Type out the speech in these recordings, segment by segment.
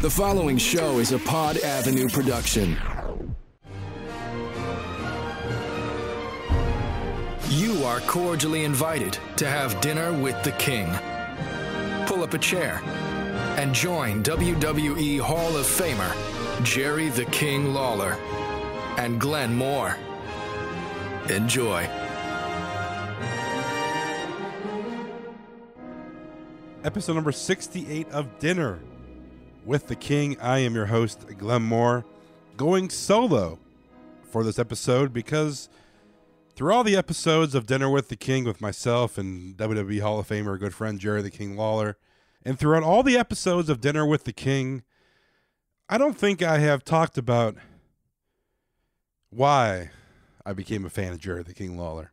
The following show is a Pod Avenue production. You are cordially invited to have dinner with the King. Pull up a chair and join WWE Hall of Famer Jerry the King Lawler and Glenn Moore. Enjoy. Episode number 68 of Dinner with the King. I am your host, Glenn Moore, going solo for this episode because through all the episodes of Dinner with the King with myself and WWE Hall of Famer, good friend Jerry the King Lawler, and throughout all the episodes of Dinner with the King, I don't think I have talked about why I became a fan of Jerry the King Lawler.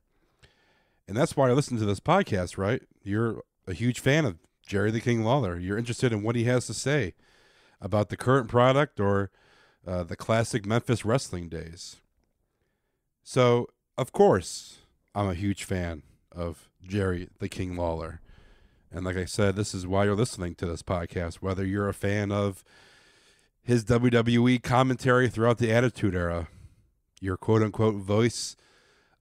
And that's why I listen to this podcast, right? You're a huge fan of Jerry the King Lawler. You're interested in what he has to say about the current product or the classic Memphis wrestling days. So, of course, I'm a huge fan of Jerry the King Lawler. And like I said, this is why you're listening to this podcast, whether you're a fan of his WWE commentary throughout the Attitude Era, your quote-unquote voice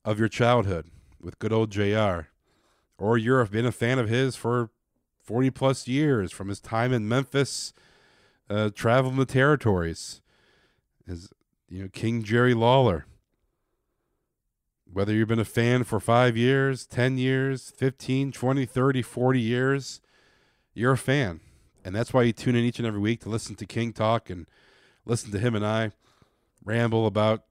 of your childhood with good old JR, or you've been a fan of his for 40-plus years, from his time in Memphis, traveling the territories, as King Jerry Lawler. Whether you've been a fan for 5 years, 10 years, 15, 20, 30, 40 years, you're a fan. And that's why you tune in each and every week to listen to King talk and listen to him and I ramble about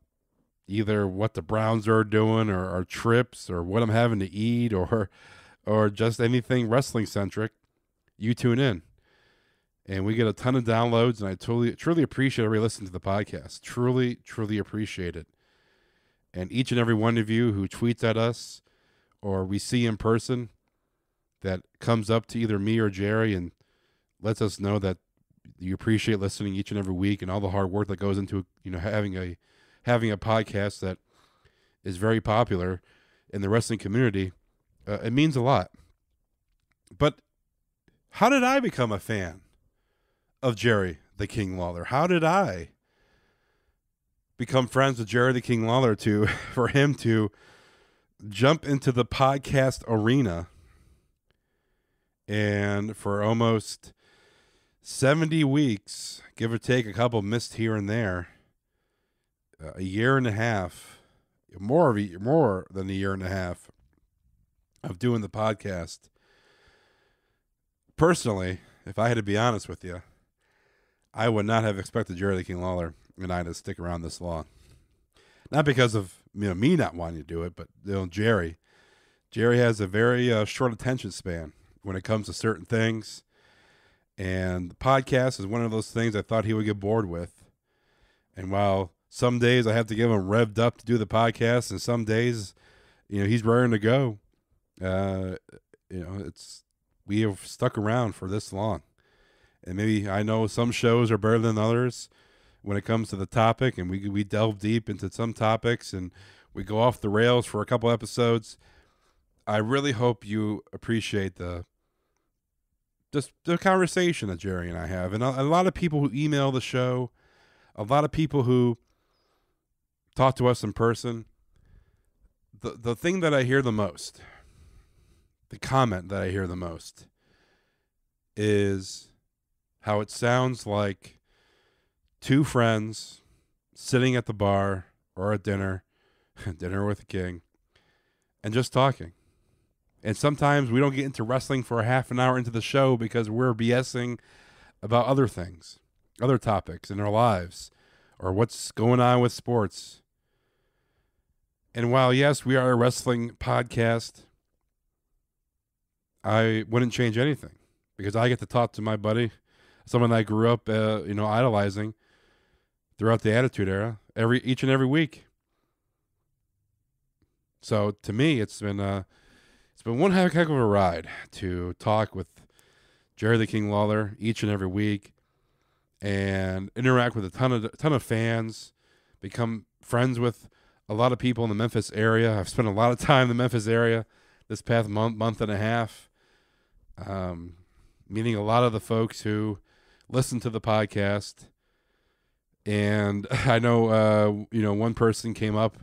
either what the Browns are doing or our trips or what I'm having to eat or just anything wrestling-centric. You tune in. And we get a ton of downloads, and I truly appreciate everybody listening to the podcast. Truly appreciate it. And each and every one of you who tweets at us or we see in person that comes up to either me or Jerry and lets us know that you appreciate listening each and every week and all the hard work that goes into having a podcast that is very popular in the wrestling community, it means a lot. But how did I become a fan of Jerry the King Lawler? How did I become friends with Jerry the King Lawler for him to jump into the podcast arena and for almost 70 weeks, give or take a couple missed here and there, a year and a half, more than a year and a half of doing the podcast. Personally, if I had to be honest with you, I would not have expected Jerry the King Lawler and I to stick around this long. Not because of me not wanting to do it, but Jerry has a very short attention span when it comes to certain things. And the podcast is one of those things I thought he would get bored with. And while some days I have to give him revved up to do the podcast, and some days, he's raring to go. We have stuck around for this long. And maybe I know some shows are better than others when it comes to the topic, and we delve deep into some topics, and we go off the rails for a couple episodes. I really hope you appreciate the conversation that Jerry and I have. And a lot of people who email the show, a lot of people who talk to us in person, the thing that I hear the most, the comment that I hear the most is how it sounds like two friends sitting at the bar or at dinner with the King, and just talking. And sometimes we don't get into wrestling for a half an hour into the show because we're BSing about other things, other topics in our lives, or what's going on with sports. And while, yes, we are a wrestling podcast, I wouldn't change anything because I get to talk to my buddy, someone I grew up, idolizing throughout the Attitude Era, each and every week. So to me, it's been one heck of a ride to talk with Jerry the King Lawler each and every week, and interact with a ton of fans, become friends with a lot of people in the Memphis area. I've spent a lot of time in the Memphis area this past month and a half, meeting a lot of the folks who listen to the podcast. And I know, one person came up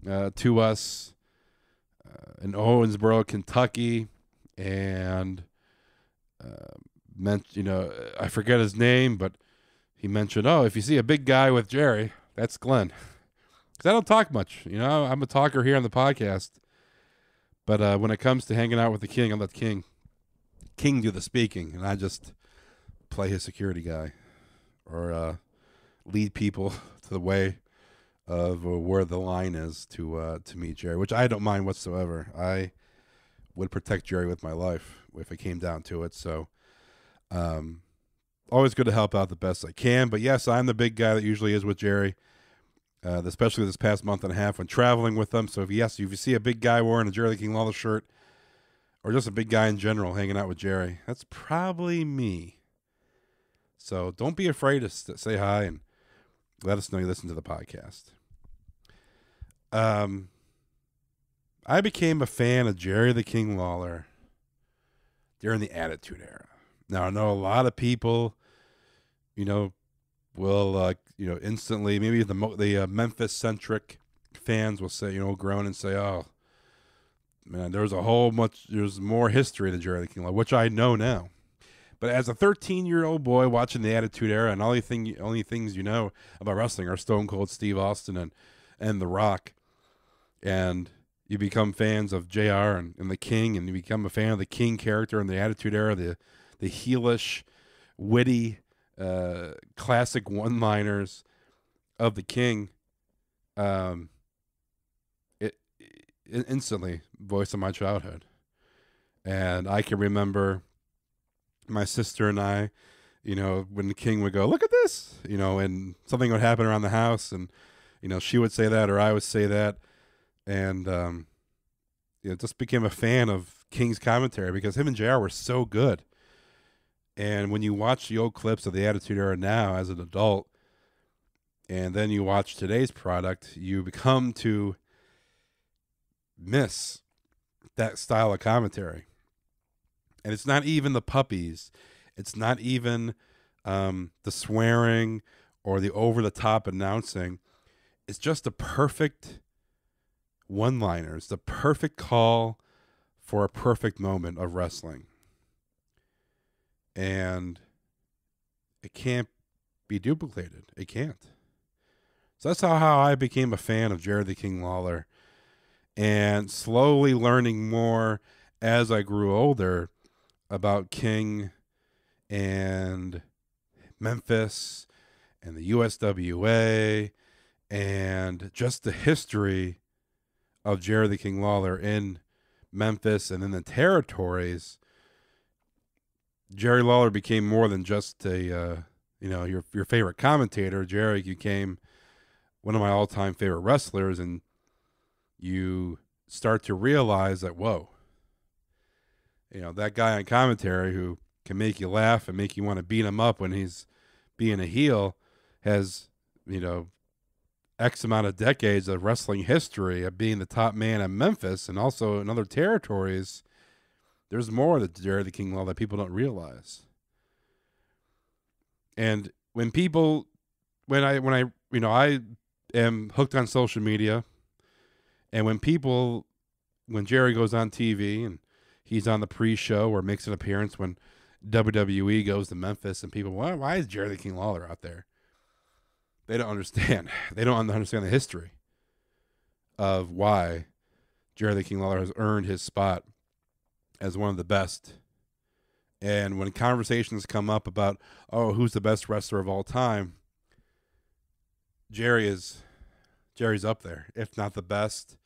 to us in Owensboro, Kentucky, and I forget his name, but he mentioned, if you see a big guy with Jerry, that's Glenn. Because I don't talk much. I'm a talker here on the podcast. But when it comes to hanging out with the King, I let King do the speaking, and I just play his security guy or lead people to the way of where the line is to meet Jerry, which I don't mind whatsoever. I would protect Jerry with my life if it came down to it. So always good to help out the best I can. But yes, I'm the big guy that usually is with Jerry, especially this past month and a half when traveling with them. So if you see a big guy wearing a Jerry the King Lawler shirt, or just a big guy in general hanging out with Jerry, that's probably me. So don't be afraid to say hi and let us know you listen to the podcast. I became a fan of Jerry the King Lawler during the Attitude Era. Now, I know a lot of people, will, instantly, maybe the Memphis-centric fans will say, groan and say, oh, man, there's more history than Jerry the King Lawler, which I know now. But as a 13-year-old boy watching the Attitude Era, and only things you know about wrestling are Stone Cold Steve Austin and The Rock, and you become fans of JR and the King, and you become a fan of the King character in the Attitude Era, the heelish, witty, classic one-liners of the King. It instantly voice of my childhood, and I can remember my sister and I, when the King would go, look at this, and something would happen around the house, and she would say that or I would say that, and just became a fan of King's commentary because him and JR were so good. And when you watch the old clips of the Attitude Era now as an adult, and then you watch today's product, you become to miss that style of commentary. And it's not even the puppies. It's not even the swearing or the over-the-top announcing. It's just the perfect one-liners, the perfect call for a perfect moment of wrestling. And it can't be duplicated. It can't. So that's how I became a fan of Jerry the King Lawler. And slowly learning more as I grew older about King and Memphis and the USWA and just the history of Jerry the King Lawler in Memphis and in the territories. Jerry Lawler became more than just your favorite commentator. Jerry became one of my all-time favorite wrestlers, and you start to realize that, whoa, that guy on commentary who can make you laugh and make you want to beat him up when he's being a heel has, X amount of decades of wrestling history of being the top man in Memphis and also in other territories. There's more to Jerry the King Lawler that people don't realize. And when I am hooked on social media, and when Jerry goes on TV and he's on the pre-show or makes an appearance when WWE goes to Memphis, and people, why is Jerry the King Lawler out there? They don't understand. They don't understand the history of why Jerry the King Lawler has earned his spot as one of the best. And when conversations come up about, who's the best wrestler of all time, Jerry's up there, if not the best.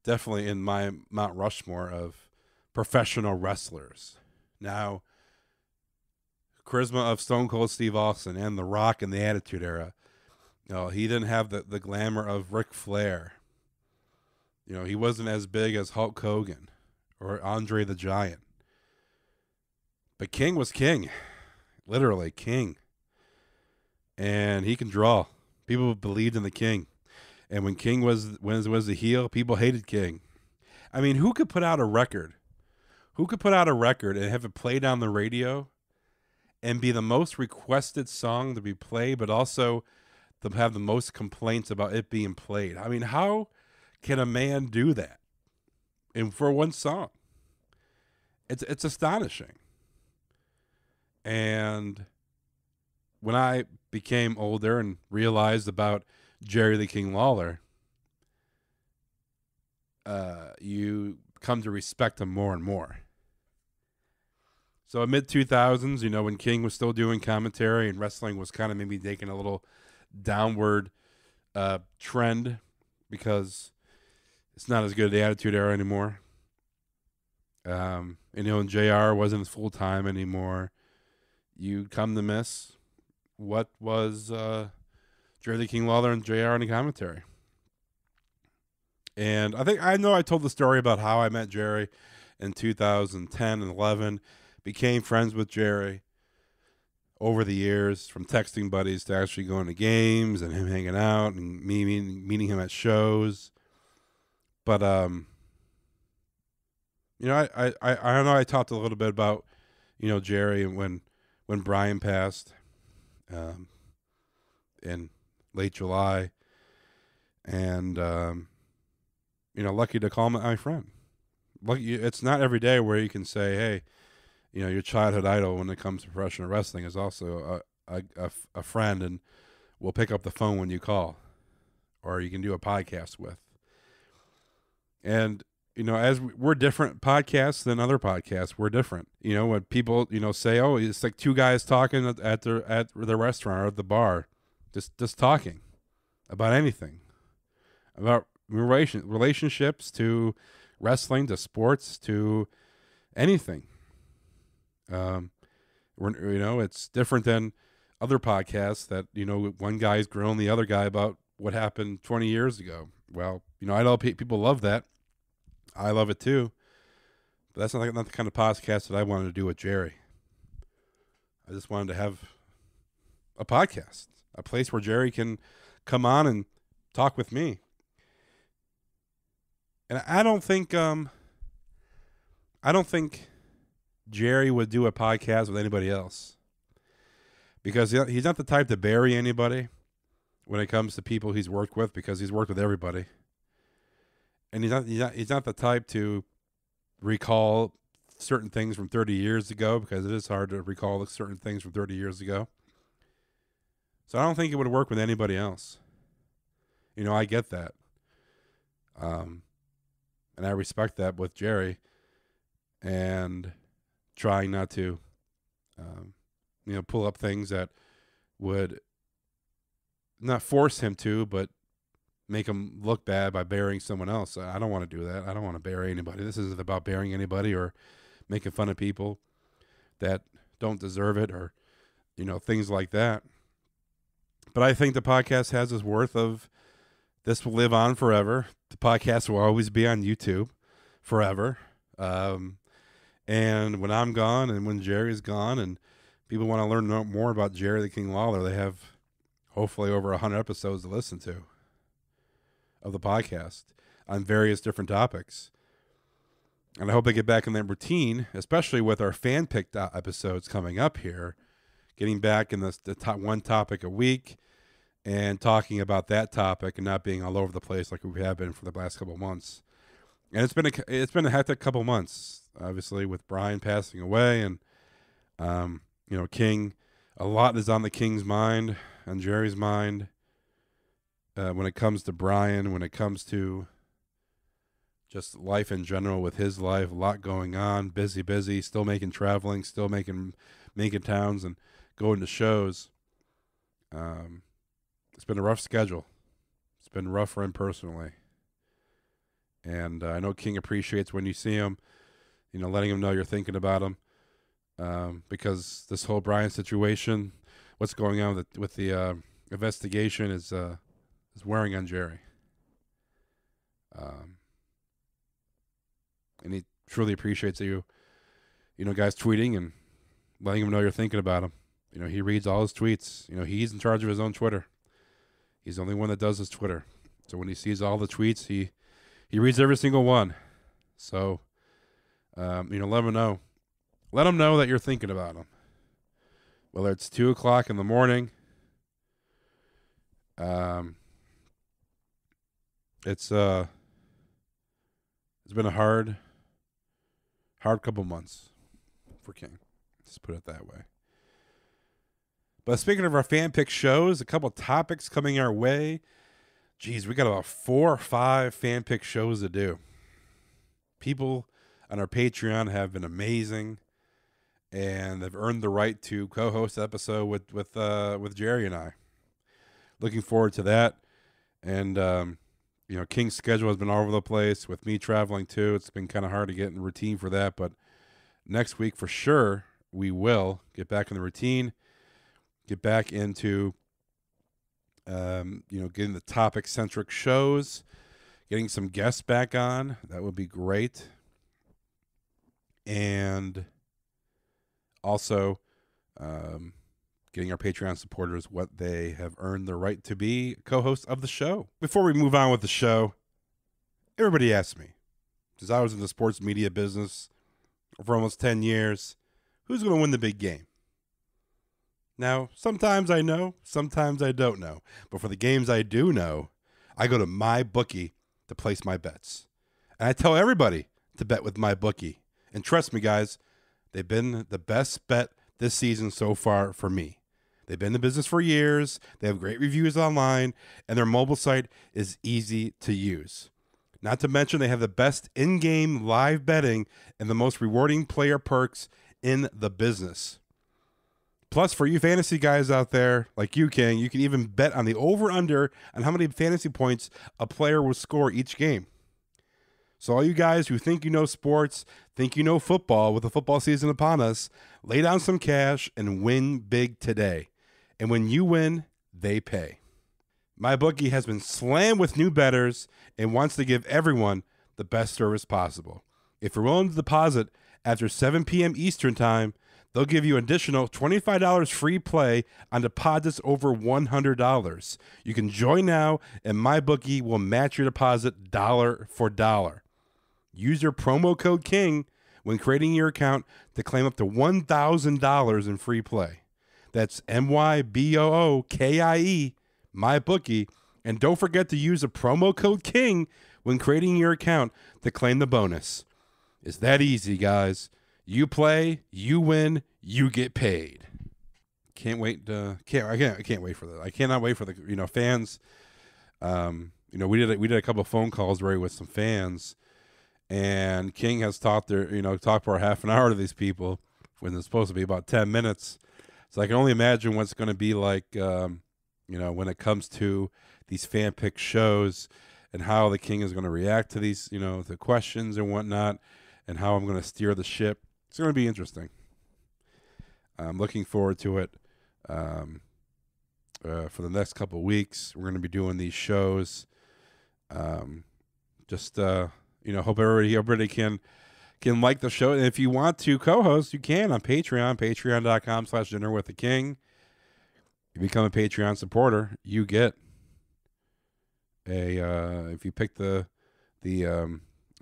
Definitely in my Mount Rushmore of professional wrestlers. Now, charisma of Stone Cold Steve Austin and The Rock in the Attitude Era. He didn't have the glamour of Ric Flair. He wasn't as big as Hulk Hogan or Andre the Giant. But King was king. Literally king. And he can draw. People believed in the King. And when King was the heel, people hated King. I mean, who could put out a record? Who could put out a record and have it played on the radio and be the most requested song to be played, but also to have the most complaints about it being played. I mean, how can a man do that? And for one song, it's astonishing. And when I became older and realized about Jerry the King Lawler, you come to respect him more and more. So mid 2000s, when King was still doing commentary and wrestling was kind of maybe taking a little downward trend because it's not as good the Attitude Era anymore. And JR wasn't full time anymore. You come to miss what was Jerry the King Lawler and JR in the commentary. And I know I told the story about how I met Jerry in 2010 and 11, became friends with Jerry over the years, from texting buddies to actually going to games and him hanging out and me meeting him at shows. But I don't know. I talked a little bit about Jerry and when Brian passed in late July, and lucky to call him my friend. Lucky, it's not every day where you can say, hey, your childhood idol when it comes to professional wrestling is also a friend, and we'll pick up the phone when you call, or you can do a podcast with. And as we're different podcasts than other podcasts, we're different. When people say, oh, it's like two guys talking at the restaurant or at the bar, just talking about anything, about relationships to wrestling to sports to anything. It's different than other podcasts that one guy's grilling the other guy about what happened 20 years ago. Well, I know people love that. I love it too, but that's not the kind of podcast that I wanted to do with Jerry. I just wanted to have a podcast, a place where Jerry can come on and talk with me. And I don't think Jerry would do a podcast with anybody else, because he's not the type to bury anybody when it comes to people he's worked with, because he's worked with everybody. And he's not the type to recall certain things from 30 years ago, because it is hard to recall certain things from 30 years ago. So I don't think it would work with anybody else. I get that. And I respect that with Jerry, and trying not to, pull up things that would not force him to, but make him look bad by burying someone else. I don't want to do that. I don't want to bury anybody. This isn't about burying anybody or making fun of people that don't deserve it, or, things like that. But I think the podcast has its worth of, this will live on forever. The podcast will always be on YouTube forever. And when I'm gone and when Jerry's gone and people want to learn more about Jerry the King Lawler, they have hopefully over 100 episodes to listen to of the podcast on various different topics. And I hope they get back in that routine, especially with our fan-picked episodes coming up here, getting back in the top one topic a week and talking about that topic and not being all over the place like we have been for the last couple of months. And it's been a hectic couple of months, obviously, with Brian passing away, and King. A lot is on the King's mind, on Jerry's mind. When it comes to Brian, when it comes to just life in general with his life, a lot going on, busy, still traveling, still making towns and going to shows. It's been a rough schedule. It's been rough for him personally. And I know King appreciates when you see him, letting him know you're thinking about him. Because this whole Brian situation, what's going on with the investigation is wearing on Jerry. And he truly appreciates you, guys tweeting and letting him know you're thinking about him. He reads all his tweets. He's in charge of his own Twitter. He's the only one that does his Twitter. So when he sees all the tweets, he reads every single one. So, let him know. Let him know that you're thinking about him. whether it's 2 o'clock in the morning. It's been a hard couple months for King. Let's put it that way. But speaking of our fan pick shows, a couple topics coming our way. Geez, we got about 4 or 5 fan pick shows to do. People on our Patreon have been amazing, and they've earned the right to co-host the episode with Jerry and I. Looking forward to that. And King's schedule has been all over the place with me traveling too. It's been kind of hard to get in the routine for that, but next week for sure we will get back in the routine, get back into getting the topic-centric shows, getting some guests back on. That would be great. And also getting our Patreon supporters what they have earned the right to be co-hosts of the show. Before we move on with the show, everybody asks me, since I was in the sports media business for almost 10 years, who's going to win the big game? Now, sometimes I know, sometimes I don't know. But for the games I do know, I go to MyBookie to place my bets. And I tell everybody to bet with MyBookie. And trust me, guys, they've been the best bet this season so far for me. They've been in the business for years. They have great reviews online, and their mobile site is easy to use. Not to mention they have the best in-game live betting and the most rewarding player perks in the business. Plus, for you fantasy guys out there like you, King, you can even bet on the over-under on how many fantasy points a player will score each game. So all you guys who think you know sports, think you know football with the football season upon us, lay down some cash and win big today. And when you win, they pay. MyBookie has been slammed with new bettors and wants to give everyone the best service possible. If you're willing to deposit after 7 p.m. Eastern Time, they'll give you additional $25 free play on deposits over $100. You can join now, and MyBookie will match your deposit dollar for dollar. Use your promo code KING when creating your account to claim up to $1,000 in free play. That's MyBookie, MyBookie. And don't forget to use the promo code KING when creating your account to claim the bonus. It's that easy, guys. You play, you win, you get paid. Can't wait to I can't wait for that. I cannot wait for the fans. We did a couple of phone calls with some fans, and King has talked for half an hour to these people when it's supposed to be about 10 minutes. So I can only imagine what's going to be like when it comes to these fan pick shows and how the King is going to react to these the questions and whatnot, and how I'm going to steer the ship. It's going to be interesting. I'm looking forward to it. For the next couple of weeks, we're going to be doing these shows. Hope everybody can like the show. And if you want to co-host, you can on Patreon, patreon.com/dinnerwiththeking. You become a Patreon supporter, you get if you pick the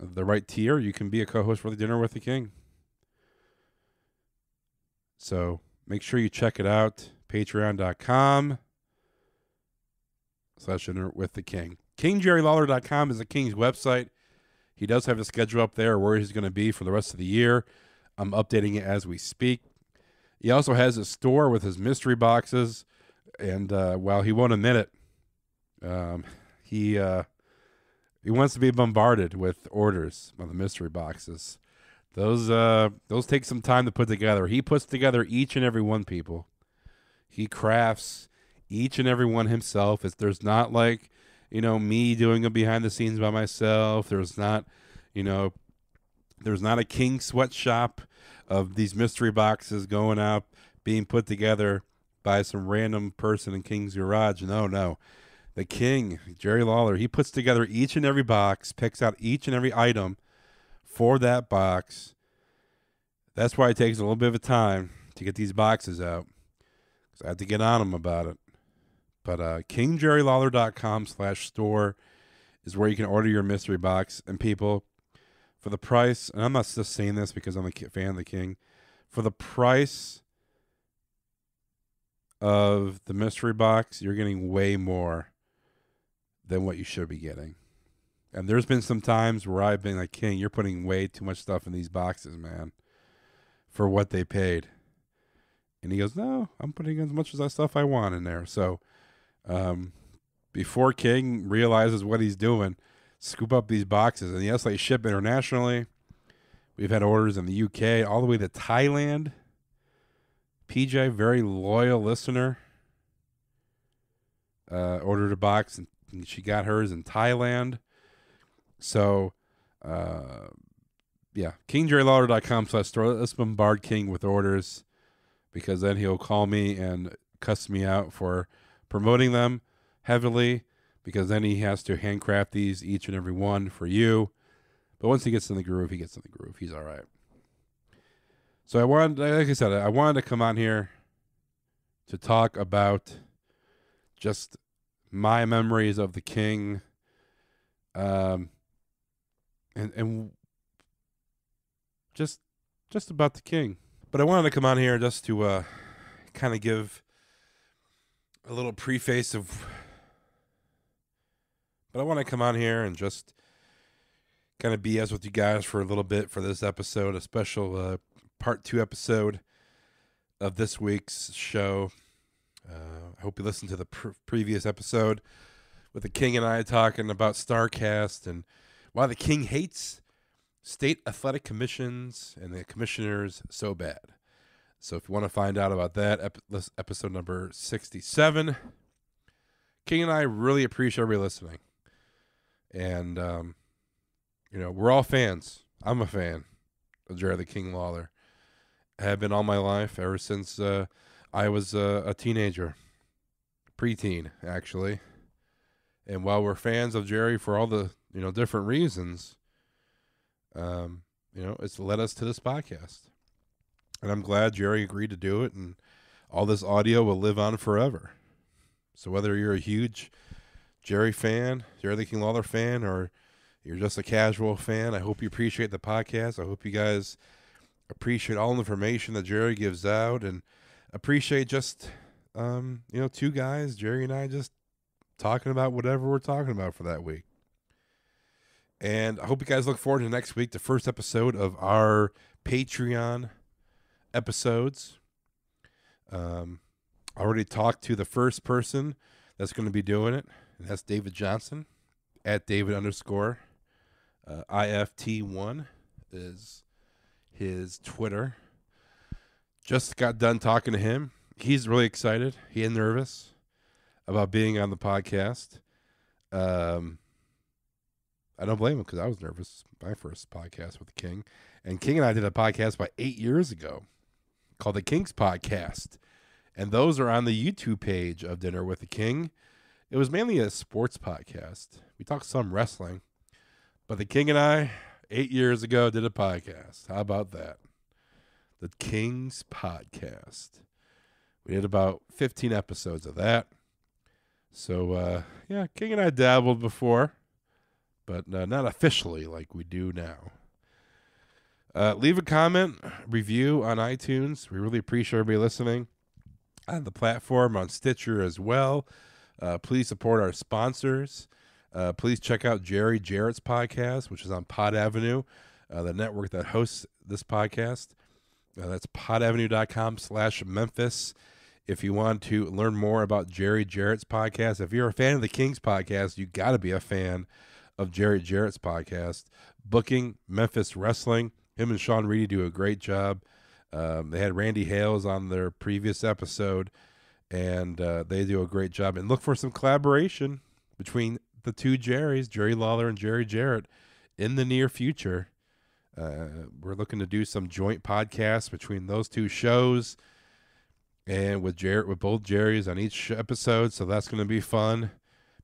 right tier, you can be a co-host for the Dinner with the King. So make sure you check it out. Patreon.com/Dinner with the King. KingJerryLawler.com is the King's website. He does have a schedule up there where he's going to be for the rest of the year. I'm updating it as we speak. He also has a store with his mystery boxes, and while he won't admit it, he wants to be bombarded with orders on the mystery boxes. Those take some time to put together. He puts together each and every one, people. He crafts each and every one himself. There's not like, me doing them behind the scenes by myself. There's not a King sweatshop of these mystery boxes going out, being put together by some random person in King's garage. No. The King, Jerry Lawler, he puts together each and every box, picks out each and every item for that box. That's why it takes a little bit of time to get these boxes out. So I have to get on him about it. But KingJerryLawler.com/store is where you can order your mystery box. And people, for the price, and I'm not just saying this because I'm a fan of the King, for the price of the mystery box, you're getting way more than what you should be getting. And there's been some times where I've been like, King, you're putting way too much stuff in these boxes, man, for what they paid. And he goes, no, I'm putting as much of that stuff I want in there. So before King realizes what he's doing, scoop up these boxes. And yes, they ship internationally. We've had orders in the UK all the way to Thailand. PJ, very loyal listener, ordered a box, and she got hers in Thailand. So, yeah, KingJerryLawler.com/store. Let's bombard King with orders, because then he'll call me and cuss me out for promoting them heavily, because then he has to handcraft these, each and every one, for you. But once he gets in the groove, he gets in the groove. He's all right. So I wanted, like I said, I wanted to come on here to talk about just my memories of the King, and just about the King. But I wanted to come on here just to kind of give a little preface of. But I want to come on here and just kind of BS with you guys for a little bit for this episode, a special part 2 episode of this week's show. I hope you listened to the previous episode with the King and I talking about StarCast and why the King hates state athletic commissions and the commissioners so bad. So if you want to find out about that, episode number 67. King and I really appreciate everybody listening. And, you know, we're all fans. I'm a fan of Jerry the King Lawler. I have been all my life, ever since I was a teenager. Preteen, actually. And while we're fans of Jerry for all the, you know, different reasons, you know, it's led us to this podcast. And I'm glad Jerry agreed to do it, and all this audio will live on forever. So whether you're a huge Jerry fan, Jerry the King Lawler fan, or you're just a casual fan, I hope you appreciate the podcast. I hope you guys appreciate all the information that Jerry gives out, and appreciate just, you know, two guys, Jerry and I, just talking about whatever we're talking about for that week. And I hope you guys look forward to next week, the first episode of our Patreon episodes. I already talked to the first person that's going to be doing it, and that's David Johnson, at David_IFT1 is his Twitter. Just got done talking to him. He's really excited. He is nervous about being on the podcast. I don't blame him, because I was nervous. My first podcast with the King. And King and I did a podcast about 8 years ago called The King's Podcast. And those are on the YouTube page of Dinner with the King. It was mainly a sports podcast. We talked some wrestling. But the King and I, 8 years ago, did a podcast. How about that? The King's Podcast. We did about 15 episodes of that. So, yeah, King and I dabbled before, but not officially like we do now. Leave a comment, review on iTunes. We really appreciate everybody listening on the platform, on Stitcher as well. Please support our sponsors. Please check out Jerry Jarrett's podcast, which is on Pod Avenue, the network that hosts this podcast. That's podavenue.com/Memphis. If you want to learn more about Jerry Jarrett's podcast, if you're a fan of the King's podcast, you got to be a fan of Jerry Jarrett's podcast. Booking Memphis Wrestling. Him and Sean Reedy do a great job. They had Randy Hales on their previous episode, and they do a great job. And look for some collaboration between the two Jerrys, Jerry Lawler and Jerry Jarrett, in the near future. We're looking to do some joint podcasts between those two shows, and with both Jerrys on each episode. So that's going to be fun.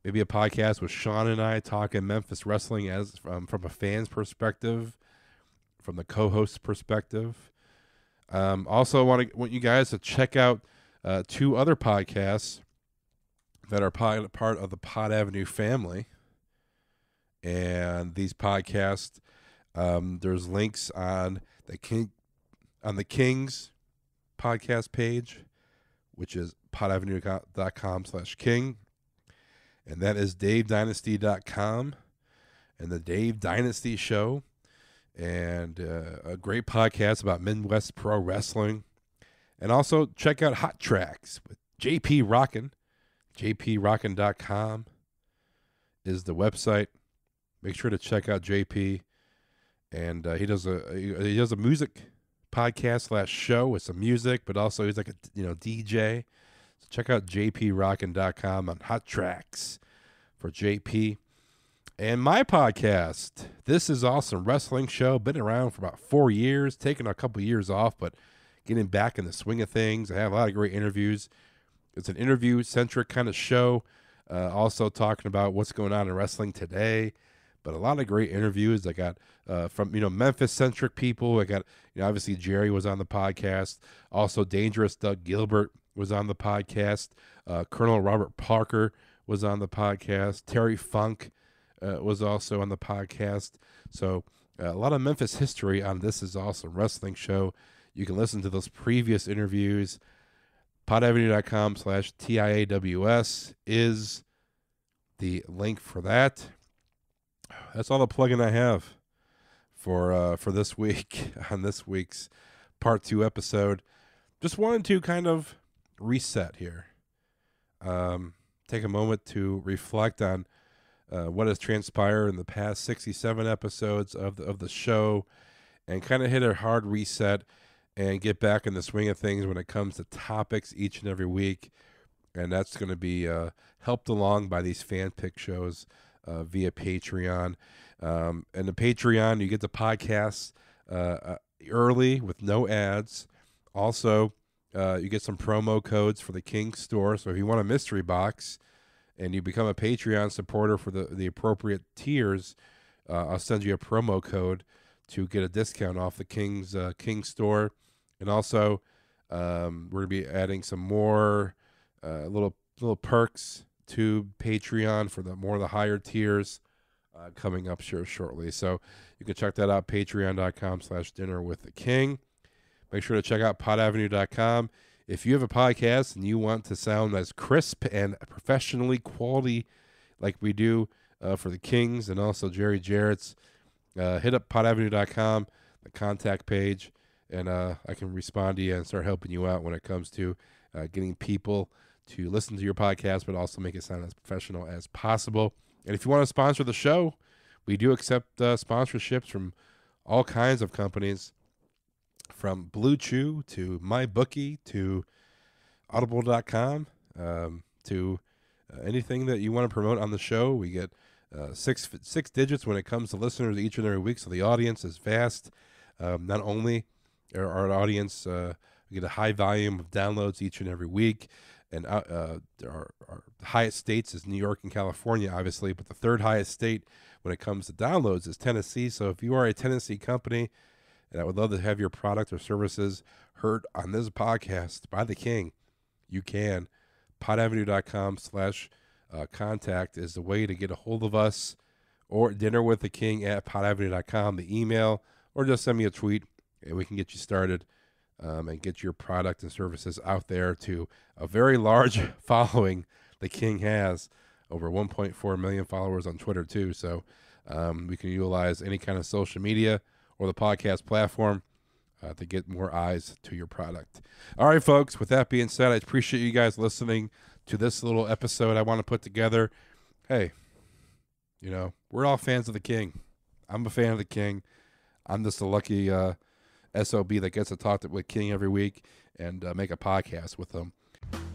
Maybe a podcast with Sean and I talking Memphis wrestling as from a fan's perspective, from the co-host perspective. Also, want you guys to check out 2 other podcasts that are part of the Pod Avenue family. And these podcasts, there's links on the King's podcast page, which is podavenue.com/king. And that is DaveDynasty.com and the Dave Dynasty Show. And a great podcast about Midwest Pro Wrestling. And also check out Hot Tracks with JP Rockin. JPRockin.com is the website. Make sure to check out JP. And he does a music podcast / show with some music, but also he's like a DJ. So check out jprockin.com on Hot Tracks for JP. And my podcast, This Is Awesome Wrestling Show, been around for about 4 years, taking a couple years off, but getting back in the swing of things. I have a lot of great interviews. It's an interview-centric kind of show, also talking about what's going on in wrestling today, but a lot of great interviews. I got from Memphis-centric people. I got obviously Jerry was on the podcast. Also, Dangerous Doug Gilbert was on the podcast. Colonel Robert Parker was on the podcast. Terry Funk was also on the podcast. So a lot of Memphis history on This Is Awesome Wrestling Show. You can listen to those previous interviews. podavenue.com/TIAWS is the link for that. That's all the plugging I have for this week on this week's part 2 episode. Just wanted to kind of reset here. Take a moment to reflect on what has transpired in the past 67 episodes of the show, and kind of hit a hard reset and get back in the swing of things when it comes to topics each and every week. And that's going to be helped along by these fan pick shows via Patreon. And the Patreon, you get the podcasts early with no ads. Also, you get some promo codes for the King store. So if you want a mystery box and you become a Patreon supporter for the appropriate tiers, I'll send you a promo code to get a discount off the King store. And also, we're going to be adding some more little perks to Patreon for the higher tiers coming up shortly. So you can check that out, patreon.com/dinnerwiththeking. Make sure to check out podavenue.com. If you have a podcast and you want to sound as crisp and professionally quality like we do for the Kings and also Jerry Jarrett's, hit up podavenue.com, the contact page, and I can respond to you and start helping you out when it comes to getting people to listen to your podcast, but also make it sound as professional as possible. And if you want to sponsor the show, we do accept sponsorships from all kinds of companies, from Blue Chew to MyBookie to Audible.com to anything that you want to promote on the show. We get six digits when it comes to listeners each and every week, so the audience is vast. Not only our audience, we get a high volume of downloads each and every week, and our highest states is New York and California, obviously, but the third highest state when it comes to downloads is Tennessee. So if you are a Tennessee company, and I would love to have your product or services heard on this podcast by the King, you can. podavenue.com/contact is the way to get a hold of us, or dinnerwiththeking@podavenue.com, the email, or just send me a tweet and we can get you started and get your product and services out there to a very large following the King has, over 1.4 million followers on Twitter too. So we can utilize any kind of social media or the podcast platform to get more eyes to your product. All right, folks, with that being said, I appreciate you guys listening to this little episode I want to put together. Hey, we're all fans of the King. I'm a fan of the King. I'm just a lucky SOB that gets to talk with King every week and make a podcast with him.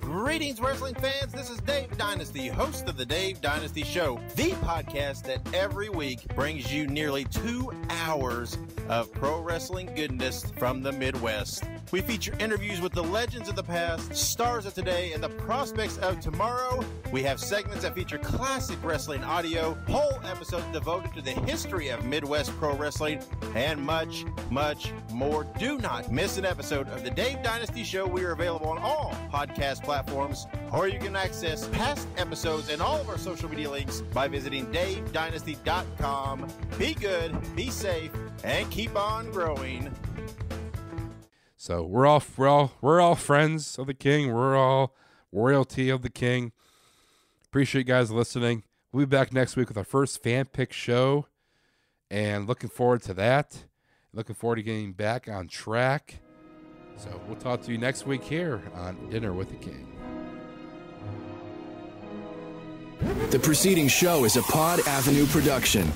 Greetings, wrestling fans. This is Dave Dynasty, host of the Dave Dynasty Show, the podcast that every week brings you nearly 2 hours of pro wrestling goodness from the Midwest. We feature interviews with the legends of the past, stars of today, and the prospects of tomorrow. We have segments that feature classic wrestling audio, whole episodes devoted to the history of Midwest pro wrestling, and much, much more. Do not miss an episode of the Dave Dynasty Show. We are available on all podcast platforms, or you can access past episodes and all of our social media links by visiting davedynasty.com. Be good, be safe, and keep on growing. So we're all friends of the King. We're all royalty of the King. Appreciate you guys listening. We'll be back next week with our first fan pick show, and looking forward to that. Looking forward to getting back on track. So we'll talk to you next week here on Dinner with the King. The preceding show is a Pod Avenue production.